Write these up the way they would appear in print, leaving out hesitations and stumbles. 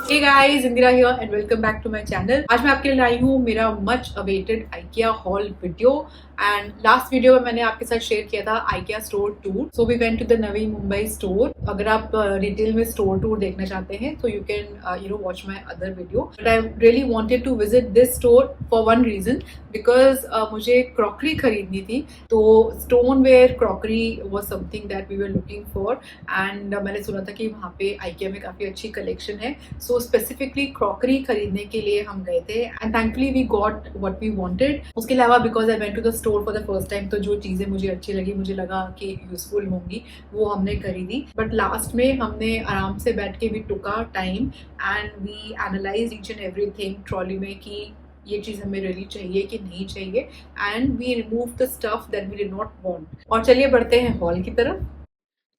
Hey guys, Indira here and welcome back to my channel. आज मैं आपके लिए लाई हूँ मेरा much awaited IKEA haul video. And last video में मैंने आपके साथ शेयर किया था IKEA store tour. So we went to the Navi Mumbai store. अगर आप रिटेल में स्टोर टूर देखना चाहते हैं तो you can watch my other video. But I really wanted to visit this store for one reason, because मुझे क्रॉकरी खरीदनी थी। तो stoneware crockery was something that we were looking for. And मैंने सुना था कि वहाँ पे आइकिया में काफी अच्छी कलेक्शन है। सो स्पेसिफिकली क्रॉकरी खरीदने के लिए हम गए थे and thankfully we got what we wanted. उसके अलावा because I went to the store for the first time, तो जो चीजें मुझे अच्छी लगी, मुझे लगा कि यूजफुल होंगी, वो हमने खरीदी। बट लास्ट में हमने आराम से बैठ के we took our time and we analyse each and everything trolley में कि ये चीज हमें रियली चाहिए कि नहीं चाहिए। And we remove the stuff that we did not want. और चलिए बढ़ते हैं हॉल की तरफ।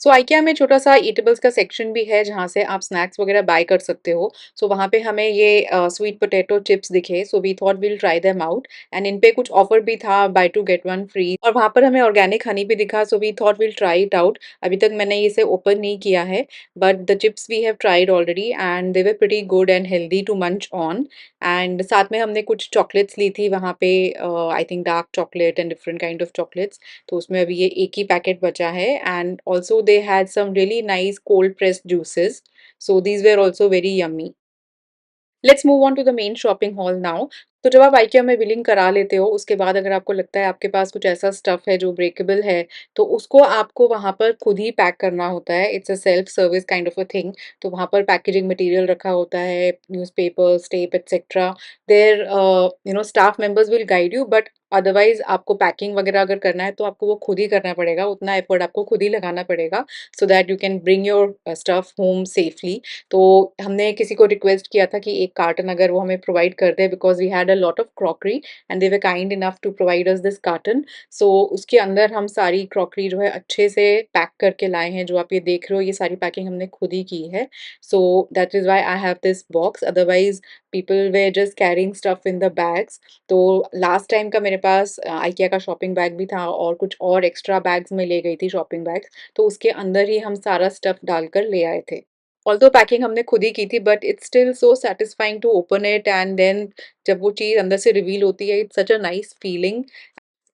सो आइकिया में छोटा-सा ईटेबल्स का सेक्शन भी है, जहाँ से आप स्नैक्स वगैरह बाय कर सकते हो। सो वहाँ पे हमें ये स्वीट पोटैटो चिप्स दिखे, so we thought we'll try them out and इन पे कुछ ऑफर भी था, बाय 2 गेट 1 फ्री। और वहाँ पर हमें ऑर्गेनिक हनी भी दिखा, so we thought we'll try it out. अभी तक मैंने इसे ओपन नहीं किया है, but the chips we have tried already and they were pretty good and healthy to munch on. And साथ में हमने कुछ चॉकलेट्स ली थी वहाँ पे, I think dark chocolate and different kind of chocolates. तो उसमें अभी ये एक ही पैकेट बचा है and also they had some really nice cold pressed juices, so these were also very yummy. Let's move on to the main shopping hall now. तो जब आप आइकिया में बिलिंग करा लेते हो, उसके बाद अगर आपको लगता है आपके पास कुछ ऐसा स्टफ है जो ब्रेकेबल है, तो उसको आपको वहाँ पर खुद ही पैक करना होता है। It's a self service kind of a thing. तो वहाँ पर पैकेजिंग मटेरियल रखा होता है, newspapers, tape etcetera. Their staff members will guide you, but otherwise आपको पैकिंग वगैरह अगर करना है तो आपको वो खुद ही करना पड़ेगा, उतना एफर्ट आपको खुद ही लगाना पड़ेगा, so that you can bring your stuff home safely. तो हमने किसी को रिक्वेस्ट किया था कि एक कार्टन अगर वो हमें प्रोवाइड कर दे, because we had a lot of crockery and they were kind enough to provide us this carton. So उसके अंदर हम सारी क्रॉकरी जो है अच्छे से पैक करके लाए हैं। जो आप ये देख रहे हो, ये सारी पैकिंग हमने खुद ही की है। सो that is why I have this box, otherwise people were just carrying stuff in the bags. तो लास्ट टाइम का मेरे पास IKEA का शॉपिंग बैग भी था और कुछ और एक्स्ट्रा बैग्स मैं ले गई थी शॉपिंग बैग्स, तो उसके अंदर ही हम सारा स्टफ डालकर ले आए थे। ऑल्दो पैकिंग हमने खुद ही की थी, but it's still so satisfying to open it and then जब वो चीज़ अंदर से रिवील होती है, it's such a nice feeling.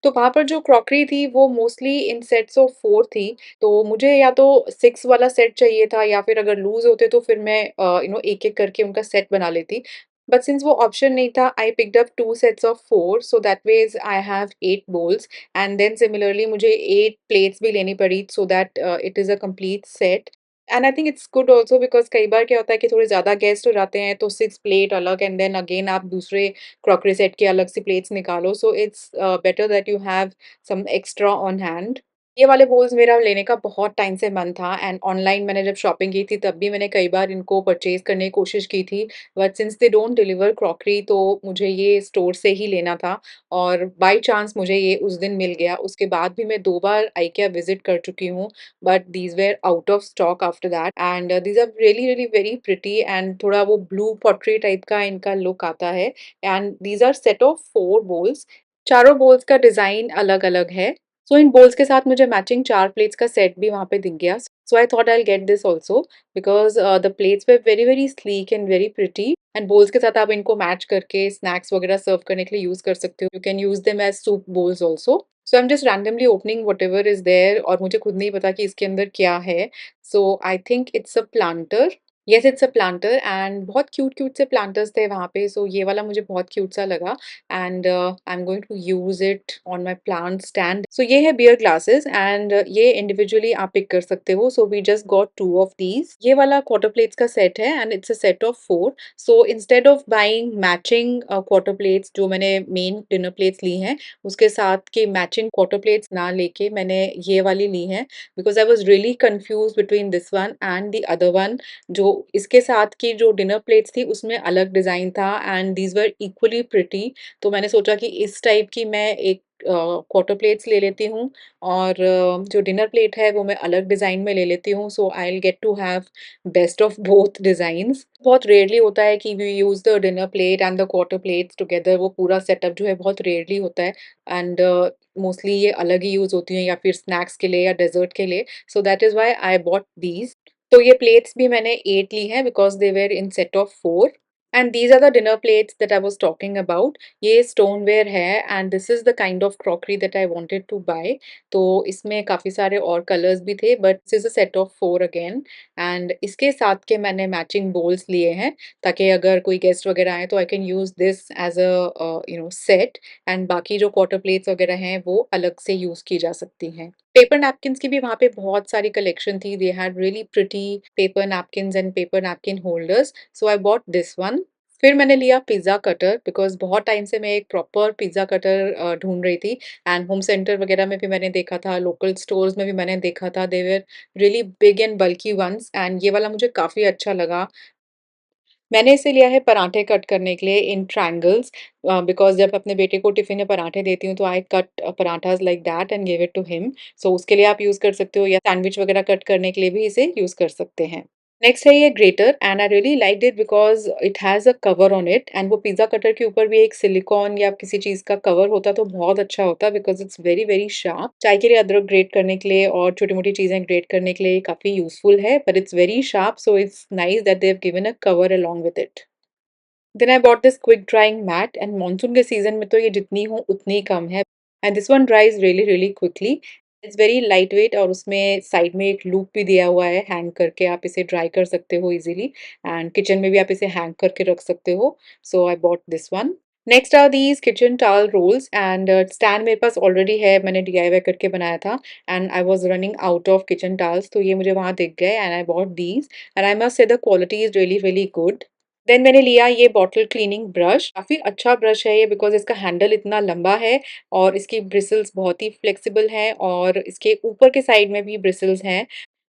तो वहाँ पर जो क्रॉकरी थी वो मोस्टली इन सेट्स ऑफ 4 थी, तो मुझे या तो 6 वाला सेट चाहिए था या फिर अगर लूज़ होते तो फिर मैं एक-एक करके उनका सेट बना लेती। बट सिंस वो ऑप्शन नहीं था, I picked up 2 sets of 4, so that means I have 8 bowls and then similarly मुझे 8 प्लेट्स भी लेनी पड़ी, so that it is a complete set. And I think it's good also, because कई बार क्या होता है कि थोड़े ज़्यादा गेस्ट हो जाते हैं तो 6 प्लेट अलग एंड देन अगेन आप दूसरे क्रॉकरी सेट के अलग से प्लेट्स निकालो, so it's better that you have some extra on hand. ये वाले बोल्स मेरा लेने का बहुत टाइम से मन था एंड ऑनलाइन मैंने जब शॉपिंग की थी तब भी मैंने कई बार इनको परचेज़ करने की कोशिश की थी, but since they don't deliver crockery तो मुझे ये स्टोर से ही लेना था और बाय चांस मुझे ये उस दिन मिल गया। उसके बाद भी मैं 2 बार IKEA विज़िट कर चुकी हूँ, but these were out of stock after that and these are really, really very pretty एंड थोड़ा वो ब्लू पॉटरी टाइप का इनका लुक आता है। And these are set of 4 bowls. चारों बोल्स का डिज़ाइन अलग-अलग है। सो इन बोल्स के साथ मुझे मैचिंग 4 प्लेट्स का सेट भी वहाँ पे दिख गया। So I thought I will get this also, because the plates were very, very sleek and very pretty and bowls के साथ आप इनको मैच करके स्नैक्स वगैरह सर्व करने के लिए यूज़ कर सकते हो। You can use them as soup bowls also. So I am just randomly opening whatever is there और मुझे खुद नहीं पता कि इसके अंदर क्या है। So I think it's a planter. Yes, it's a planter and बहुत क्यूट-क्यूट से प्लांटर्स थे वहाँ पे, सो ये वाला मुझे बहुत क्यूट सा लगा and I am going to use it on my plant stand. So ये है बियर ग्लासेस एंड ये इंडिविजुअली आप पिक कर सकते हो, so we just got 2 of these. ये वाला क्वार्टर प्लेट्स का सेट है and it's a set of 4। So instead of buying matching quarter plates जो मैंने मेन डिनर प्लेट्स ली हैं, उसके साथ के मैचिंग क्वार्टर प्लेट्स ना लेके मैंने ये वाली ली हैं, because I was really confused between this one and the other one. जो इसके साथ की जो डिनर प्लेट्स थी उसमें अलग डिज़ाइन था and these were equally pretty. तो मैंने सोचा कि इस टाइप की मैं एक क्वार्टर प्लेट्स ले लेती हूँ और जो डिनर प्लेट है वो मैं अलग डिज़ाइन में ले लेती हूँ, so I will get to have best of both designs. बहुत रेयरली होता है कि we use the dinner plate and the quarter plates together, वो पूरा सेटअप जो है बहुत रेयरली होता है एंड मोस्टली ये अलग ही यूज़ होती हैं या फिर स्नैक्स के लिए या डेज़र्ट के लिए, so that is why I bought these. तो ये प्लेट्स भी मैंने 8 ली हैं because they were in set of 4 and these are the dinner plates that I was talking about. ये स्टोनवेयर है and this is the kind of crockery that I wanted to buy. तो इसमें काफ़ी सारे और कलर्स भी थे but this is a set of 4 again. And इसके साथ के मैंने मैचिंग बोल्स लिए हैं ताकि अगर कोई गेस्ट वगैरह आए तो I can use this as a set. And बाकी जो क्वार्टर प्लेट्स वगैरह हैं वो अलग से यूज़ की जा सकती हैं। पेपर नैपकिन्स की भी वहाँ पे बहुत सारी कलेक्शन थी। They had really pretty paper napkins and paper napkin holders, so I bought this one. फिर मैंने लिया पिज़्ज़ा कटर बिकॉज़ बहुत टाइम से मैं एक प्रॉपर पिज़्ज़ा कटर ढूँढ रही थी एंड होम सेंटर वगैरह में भी मैंने देखा था, लोकल स्टोर्स में भी मैंने देखा था, they were really big and bulky ones and ये वाला मुझे काफ़ी अच्छा लगा। मैंने इसे लिया है पराठे कट करने के लिए इन ट्रायंगल्स बिकॉज़ जब अपने बेटे को टिफ़िन में पराठे देती हूँ तो I cut parathas like that and give it to him. So उसके लिए आप यूज़ कर सकते हो या सैंडविच वगैरह कट करने के लिए भी इसे यूज़ कर सकते हैं। नेक्स्ट है ये greater and I really liked it because it has a cover on it and वो पिज़्ज़ा कटर के ऊपर भी एक सिलिकॉन या किसी चीज़ का कवर होता तो बहुत अच्छा होता because it's very, very sharp. चाय के लिए अदरक ग्रेट करने के लिए और छोटी-मोटी चीज़ें ग्रेट करने के लिए काफ़ी यूज़फुल है but it's very sharp so it's nice that they have given a cover along with it. Then I bought this quick drying mat and monsoon के सीजन में तो ये जितनी हो उतनी कम है and this one dries really really quickly. It's very light weight और उसमें साइड में एक लूप भी दिया हुआ है, हैंग करके आप इसे ड्राई कर सकते हो इजीली एंड किचन में भी आप इसे हैंग करके रख सकते हो। So I bought this one. Next are these kitchen towel rolls and stand मेरे पास ऑलरेडी है, मैंने डीआईवाई करके बनाया था and I was running out of kitchen towels तो ये मुझे वहाँ दिख गए and I bought these and I must say the quality is really really good. Then मैंने लिया ये बॉटल क्लीनिंग ब्रश, काफ़ी अच्छा ब्रश है ये बिकॉज़ इसका हैंडल इतना लंबा है और इसकी ब्रिसल्स बहुत ही फ्लेक्सिबल हैं और इसके ऊपर के साइड में भी ब्रिसल्स हैं।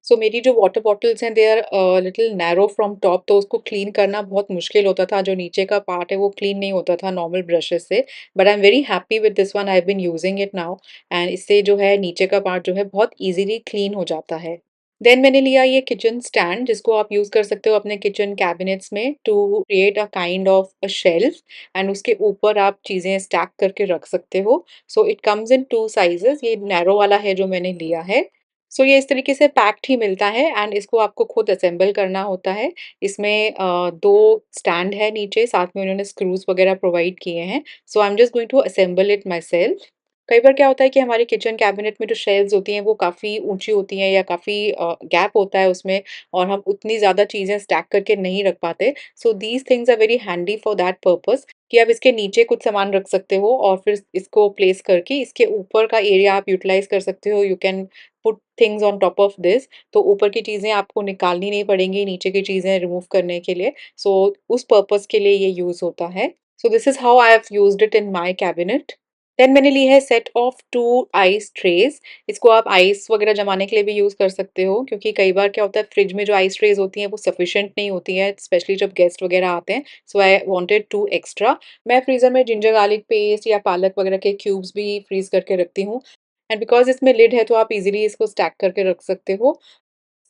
सो मेरी जो वाटर बॉटल्स हैं they are little narrow from top तो उसको क्लीन करना बहुत मुश्किल होता था, जो नीचे का पार्ट है वो क्लीन नहीं होता था नॉर्मल ब्रशेस से। But I am very happy with this one, I have been using it now and इससे जो है नीचे का पार्ट जो है बहुत ईज़िली क्लीन हो जाता है। देन मैंने लिया ये किचन स्टैंड जिसको आप यूज़ कर सकते हो अपने किचन कैबिनेट्स में to create a kind of a shelf and उसके ऊपर आप चीज़ें स्टैक करके रख सकते हो। So it comes in 2 sizes, ये नैरो वाला है जो मैंने लिया है। सो ये इस तरीके से पैक्ड ही मिलता है एंड इसको आपको खुद असेंबल करना होता है। इसमें 2 स्टैंड है नीचे, साथ में उन्होंने स्क्रूज़ वगैरह प्रोवाइड किए हैं। So I am just going to assemble it myself. कई बार क्या होता है कि हमारे किचन कैबिनेट में जो शेल्व्स होती हैं वो काफ़ी ऊँची होती हैं या काफ़ी गैप होता है उसमें और हम उतनी ज़्यादा चीज़ें स्टैक करके नहीं रख पाते। So these things are very handy for that purpose कि आप इसके नीचे कुछ सामान रख सकते हो और फिर इसको प्लेस करके इसके ऊपर का एरिया आप यूटिलाइज़ कर सकते हो। You can put things on top of this, तो ऊपर की चीज़ें आपको निकालनी नहीं पड़ेंगी, नीचे की चीज़ें रिमूव करने के लिए। सो उस पर्पज़ के लिए ये यूज़ होता है। So this is how I have used it in my cabinet. Then मैंने ली है सेट ऑफ 2 आइस ट्रेज़। इसको आप आइस वगैरह जमाने के लिए भी यूज़ कर सकते हो क्योंकि कई बार क्या होता है फ्रिज में जो आइस ट्रेज़ होती हैं वो सफिशिएंट नहीं होती हैं, स्पेशली जब गेस्ट वगैरह आते हैं। So I wanted 2 extra. मैं फ्रीज़र में जिंजर गार्लिक पेस्ट या पालक वगैरह के क्यूब्स भी फ्रीज़ करके रखती हूँ एंड बिकॉज़ इसमें लिड है तो आप इज़िली इसको स्टैक करके रख सकते हो।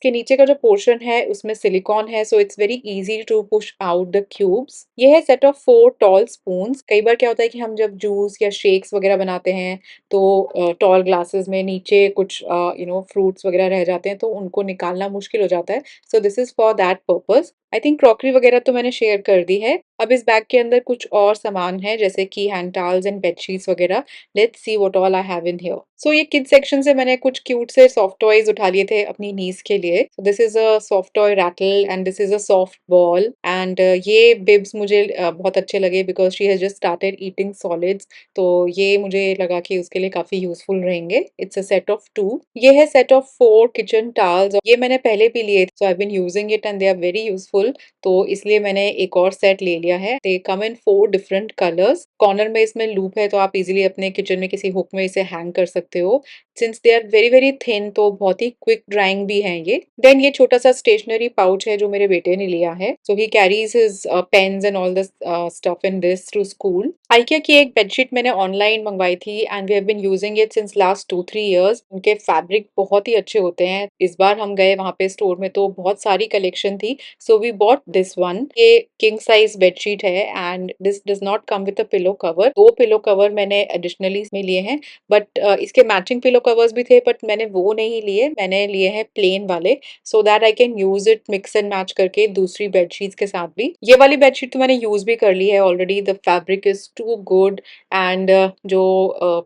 इसके नीचे का जो पोर्शन है उसमें सिलिकॉन है so it's very easy to push out the cubes. ये है सेट ऑफ 4 टॉल स्पून्स। कई बार क्या होता है कि हम जब जूस या शेक्स वगैरह बनाते हैं तो टॉल ग्लासेस में नीचे कुछ फ्रूट्स वगैरह रह जाते हैं तो उनको निकालना मुश्किल हो जाता है। So this is for that purpose. I think crockery वगैरह तो मैंने शेयर कर दी है। अब इस बैग के अंदर कुछ और सामान है जैसे कि हैंड टॉवल्स एंड बेडशीट्स वगैरह। Let's see what all I have in here. So ये किड्स सेक्शन से मैंने कुछ क्यूट से सॉफ्ट टॉयज उठा लिए थे अपनी नीस के लिए। This is a soft toy rattle and this is a soft ball and ये बिब्स मुझे बहुत अच्छे लगे because she has just started eating solids. तो ये मुझे लगा कि उसके लिए काफी यूजफुल रहेंगे। It's a set of 2। ये है सेट ऑफ 4 किचन टॉवल्स। ये मैंने पहले भी लिए so I been using it and they are very useful. तो इसलिए मैंने एक और सेट ले लिया है। They come in 4 different colours. Corner में इसमें लूप है तो आप इजीली अपने किचन में किसी हुक में इसे हैंग कर सकते हो। Since they are very very thin तो बहुत ही क्विक ड्राइंग भी हैं ये। देन ये छोटा सा स्टेशनरी पाउच है जो मेरे बेटे ने लिया है। So he carries his pens and all the stuff in this to school. IKEA की एक बेडशीट मैंने ऑनलाइन मंगवाई थी and we have been using it since last 2-3 years. उनके फैब्रिक बहुत ही अच्छे होते हैं। इस बार हम गए वहाँ पे स्टोर में तो बहुत सारी कलेक्शन थी, so we bought this one. ये किंग साइज बेडशीट है and this does not come with a pillow cover. 2 pillow cover मैंने एडिशनली इसमें लिए हैं, बट इसके मैचिंग पिलो कवर्स भी थे, बट मैंने वो नहीं लिए, मैंने लिए हैं प्लेन वाले, so that I can use it mix and match करके दूसरी बेडशीट्स के साथ भी। ये वाली बेडशीट तो मैंने यूज़ भी कर ली है already. The fabric is too good and जो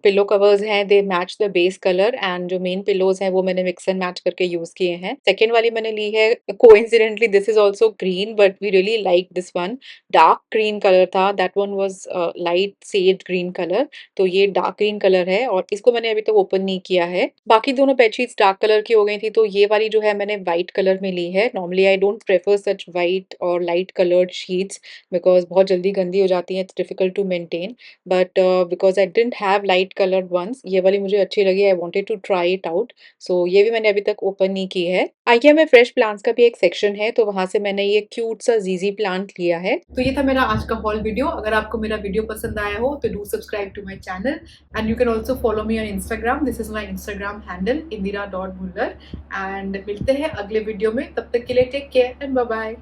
पिलो कवर्स हैं they match the base colour and जो मेन पिलोज हैं वो मैंने मिक्स एंड मैच करके यूज किए हैं। सेकेंड वाली मैंने ली है, coincidentally this is also green but we really like this one. Dark green colour था, that one was light sage green colour, तो ये डार्क ग्रीन कलर है और इसको मैंने अभी तक ओपन नहीं किया है। बाकी दोनों बेडशीट्स डार्क कलर की हो गई थी, तो ये वाली जो है मैंने व्हाइट कलर में ली है। Normally I don't prefer such white और लाइट कलर्ड शीट्स बिकॉज बहुत जल्दी गंदी हो जाती हैं, it's difficult to maintain, but because I didn't have light coloured ones, ये वाली मुझे अच्छी लगी, I wanted to try it out, so ये भी मैंने अभी तक ओपन नहीं की है। IKEA में फ्रेश प्लांट्स का भी एक सेक्शन है, तो वहां से मैंने ये क्यूट सा जीजी प्लांट लिया है। तो ये था मेरा आज का हॉल वीडियो। अगर आपको मेरा वीडियो पसंद आया हो तो do subscribe to my channel and you can also follow me on Instagram. This is my Instagram handle indira.muller। And मिलते हैं अगले वीडियो में, तब तक के लिए take care and bye bye.